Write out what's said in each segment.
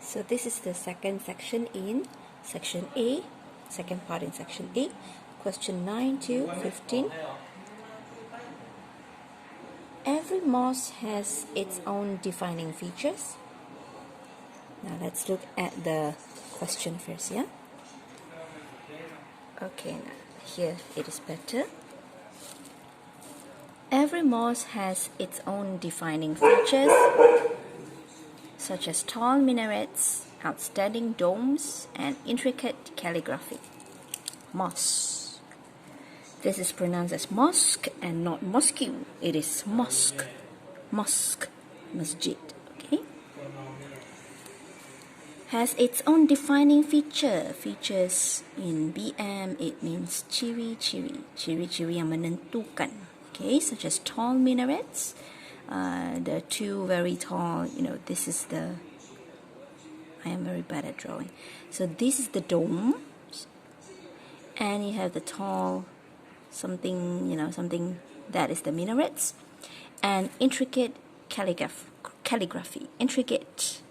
So this is the second section in section A, second part in section A, question 9 to 15. Every mosque has its own defining features. Now let's look at the question first, yeah? Okay, now here it is better. Every mosque has its own defining features, such as tall minarets, outstanding domes, and intricate calligraphy. Mosque. This is pronounced as mosque and not mosque. It is mosque. Mosque. Masjid. Okay? Has its own defining feature. Features in BM, it means ciri-ciri. Ciri-ciri yang menentukan. Okay, such as tall minarets. The two very tall, this is the, I am very bad at drawing. So this is the dome. And you have the tall something, something that is the minarets. And intricate calligraphy. Intricate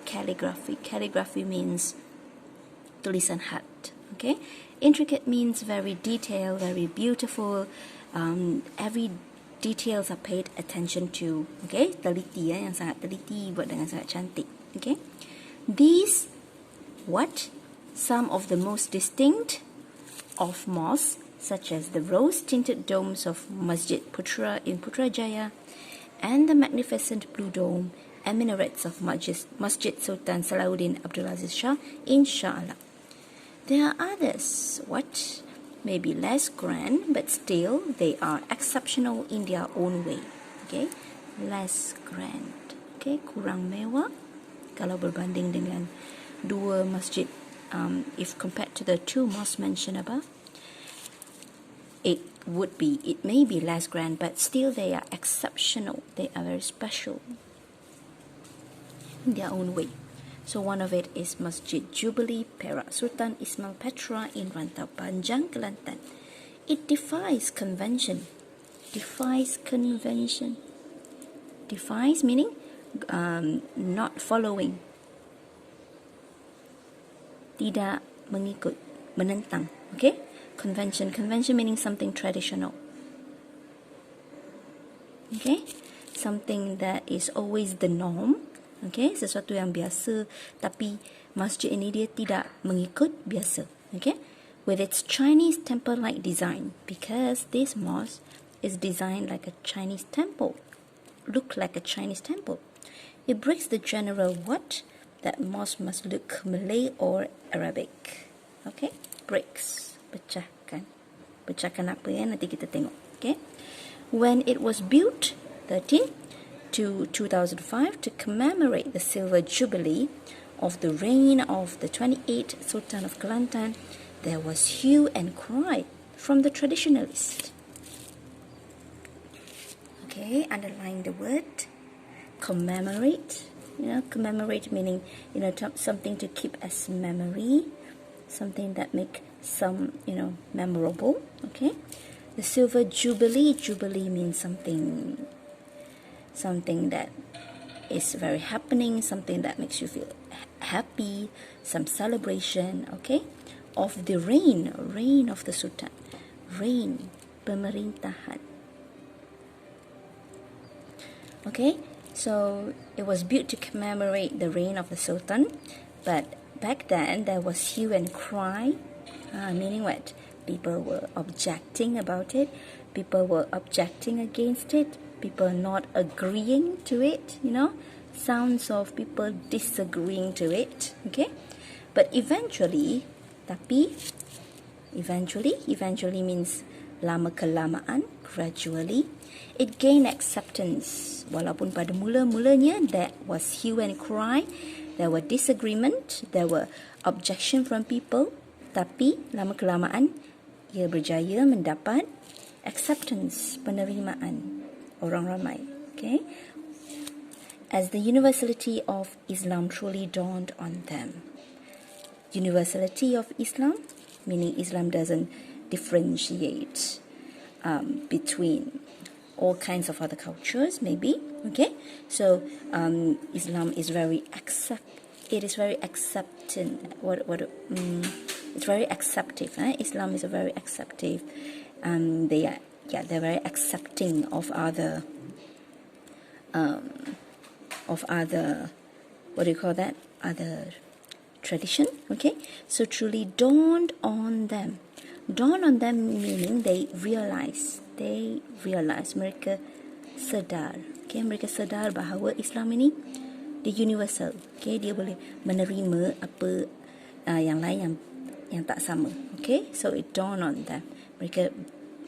calligraphy. Calligraphy means tulisan khat. Okay? Intricate means very detailed, very beautiful. Every details are paid attention to. Okay? Teliti, yang sangat teliti, buat dengan sangat cantik. Okay? These, what? Some of the most distinct of mosques, such as the rose-tinted domes of Masjid Putra in Putrajaya and the magnificent blue dome and minarets of Masjid Sultan Salahuddin Abdulaziz Shah in Shah Alam. There are others, what? Maybe less grand, but still they are exceptional in their own way. Okay? Less grand. Okay? Kurang mewah kalau berbanding dengan dua masjid. If compared to the two mosques mentioned above, it may be less grand, but still they are exceptional. They are very special in their own way. So one of it is Masjid Jubilee Perak Sultan Ismail Petra in Rantau Panjang, Kelantan. It defies convention. Defies convention. Defies meaning not following. Tidak mengikut, menentang. Okay? Convention. Convention meaning something traditional. Okay? Something that is always the norm. Okay? Sesuatu yang biasa, tapi masjid ini dia tidak mengikut biasa. Okay? With its Chinese temple-like design, because this mosque is designed like a Chinese temple. Look like a Chinese temple. It breaks the general what? That mosque must look Malay or Arabic. Okay? Breaks. Pecahkan. Pecahkan apa ya? Nanti kita tengok. Okay? When it was built, 13 to 2005, to commemorate the silver jubilee of the reign of the 28th Sultan of Kelantan, there was hue and cry from the traditionalists. Okay? Underline the word. Commemorate. Commemorate meaning, something to keep as memory, something that make some, memorable. Okay, the silver jubilee. Jubilee means something that is very happening, something that makes you feel happy, some celebration. Okay, of the reign of the Sultan, reign, pemerintahan. Okay. So it was built to commemorate the reign of the Sultan, but back then there was hue and cry, meaning what? People were objecting about it, people were objecting against it, people not agreeing to it, sounds of people disagreeing to it, okay? But eventually means lama-kelamaan, gradually, it gained acceptance. Walaupun pada mula-mulanya there was hue and cry, there were disagreement, there were objection from people, tapi lama-kelamaan ia berjaya mendapat acceptance, penerimaan orang ramai. Okay? As the universality of Islam truly dawned on them. Universality of Islam, meaning Islam doesn't differentiate between all kinds of other cultures, maybe, Okay, so Islam is very it's very accepting. It's very acceptive. Islam is a very acceptive. They're very accepting of other what do you call that, other tradition. Okay, so truly dawned on them meaning they realize mereka sedar. Okay, mereka sedar bahawa Islam ini dia universal. Okay, dia boleh menerima apa yang lain yang tak sama. Okay, so it dawned on them, mereka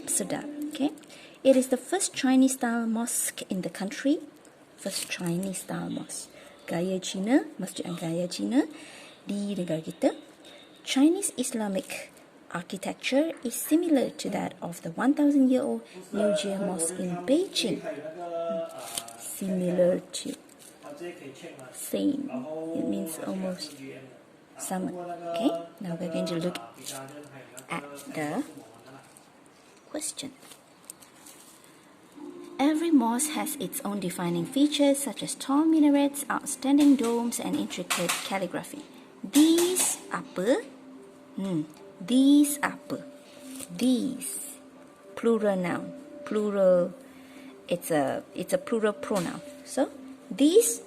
sedar. Okay, it is the first Chinese style mosque in the country. First Chinese style mosque, gaya Cina, masjid yang gaya Cina di negara kita. Chinese Islamic architecture is similar to that of the 1,000-year-old New Jie Mosque in Beijing. Similar to, same, it means almost sama. Okay, now we're going to look at the question. Every mosque has its own defining features such as tall minarets, outstanding domes, and intricate calligraphy. These apa? These apa? These, plural noun. Plural, it's a plural pronoun. So these,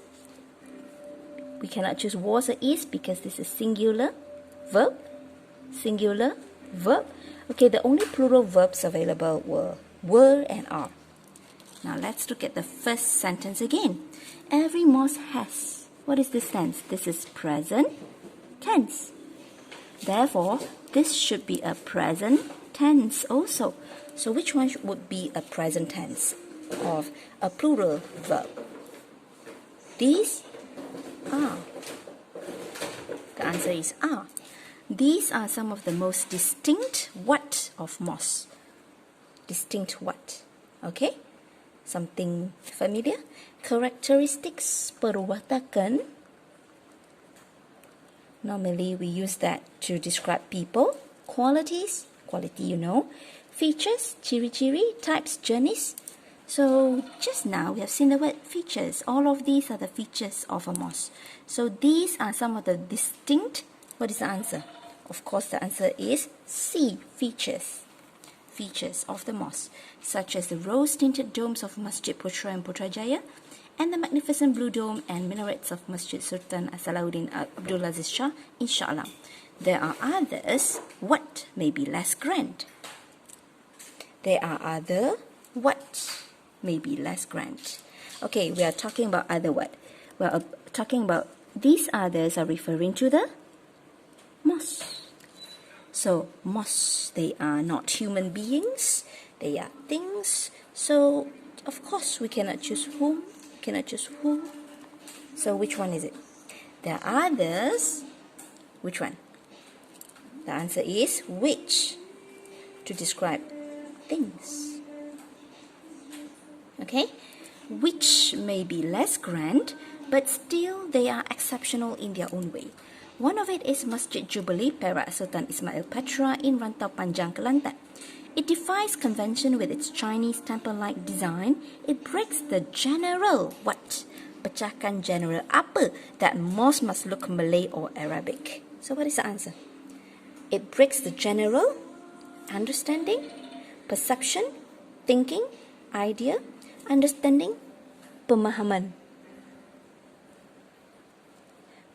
we cannot choose was or is because this is singular verb. Singular verb. Okay, the only plural verbs available were and are. Now let's look at the first sentence again. Every mosque has. What is this tense? This is present tense. Therefore, this should be a present tense also. So which one would be a present tense of a plural verb? These are. The answer is are. These are some of the most distinct what of mosques. Distinct what? Okay? Something familiar? Characteristics perwatakan. Normally we use that to describe people. Qualities, quality you know. Features, ciri-ciri. Types, jenis. So just now we have seen the word features. All of these are the features of a mosque. So these are some of the distinct. What is the answer? Of course the answer is C, features. Features of the mosque, such as the rose-tinted domes of Masjid Putra and Putrajaya, and the magnificent blue dome and minarets of Masjid Sultan Salahuddin Abdul Aziz Shah, inshallah. There are others, what may be less grand. There are other, what may be less grand. Okay, we are talking about other what? We are talking about these others are referring to the mosque. So, mosques, they are not human beings, they are things. So, of course, we cannot choose whom, cannot choose who. So, which one is it? There are others. Which one? The answer is which, to describe things. Okay? Which may be less grand, but still they are exceptional in their own way. One of it is Masjid Jubilee, Perak Sultan Ismail Petra in Rantau Panjang, Kelantan. It defies convention with its Chinese temple-like design. It breaks the general, what? Pecahkan general apa? That mosque must look Malay or Arabic. So what is the answer? It breaks the general, understanding, perception, thinking, idea, understanding, pemahaman.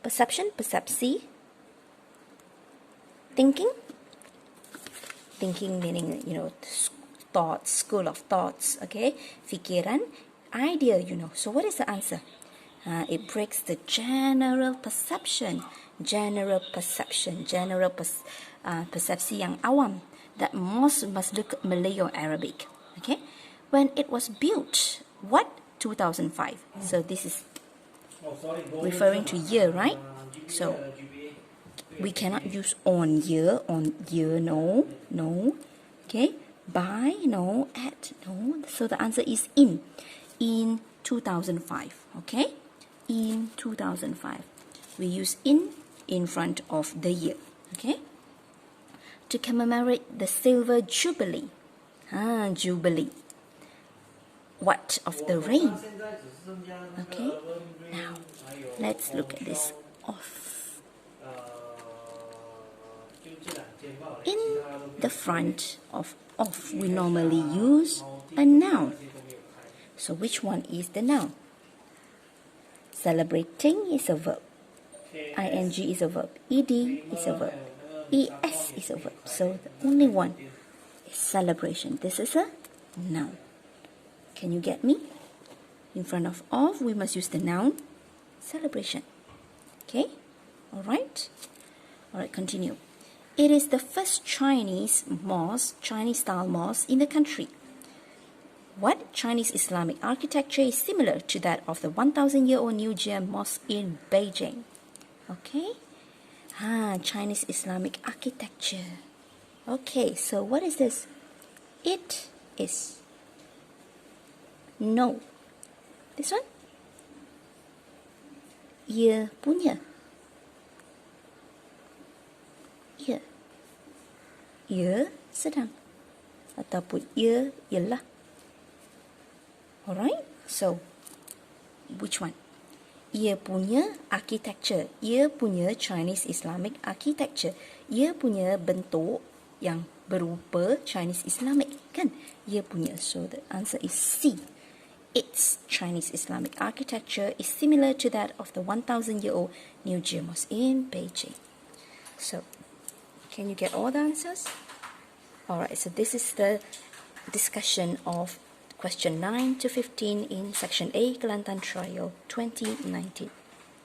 Perception, persepsi. Thinking meaning, thoughts, school of thoughts, okay? Fikiran, idea, So what is the answer? It breaks the general perception. Persepsi yang awam. That mosque must look Malay or Arabic, okay? When it was built, what? 2005. So this is referring to year, right? So we cannot use on year, no. Okay, by, no, at, no. So the answer is in 2005. Okay, in 2005 we use in front of the year. Okay, to commemorate the silver jubilee. Jubilee. what of the rain? Okay, now let's look at this of. In the front of we normally use a noun. So which one is the noun? Celebrating is a verb. ing is a verb. ed is a verb. es is a verb. So the only one is celebration. This is a noun. Can you get me? In front of we must use the noun celebration. Okay? Alright? Alright, continue. It is the first Chinese style mosque in the country. What Chinese Islamic architecture is similar to that of the 1,000-year-old New Jia Mosque in Beijing? Okay? Chinese Islamic architecture. Okay, so what is this? It is. No. This one? Ia punya. Ia. Ia sedang. Ataupun ia ialah. Alright, so which one? Ia punya architecture. Ia punya Chinese Islamic architecture. Ia punya bentuk yang berupa Chinese Islamic, kan? Ia punya. So the answer is C. Its Chinese Islamic architecture is similar to that of the 1,000-year-old New Jia Mosque in Beijing. So, can you get all the answers? Alright, so this is the discussion of question 9 to 15 in section A, Kelantan Trial 2019.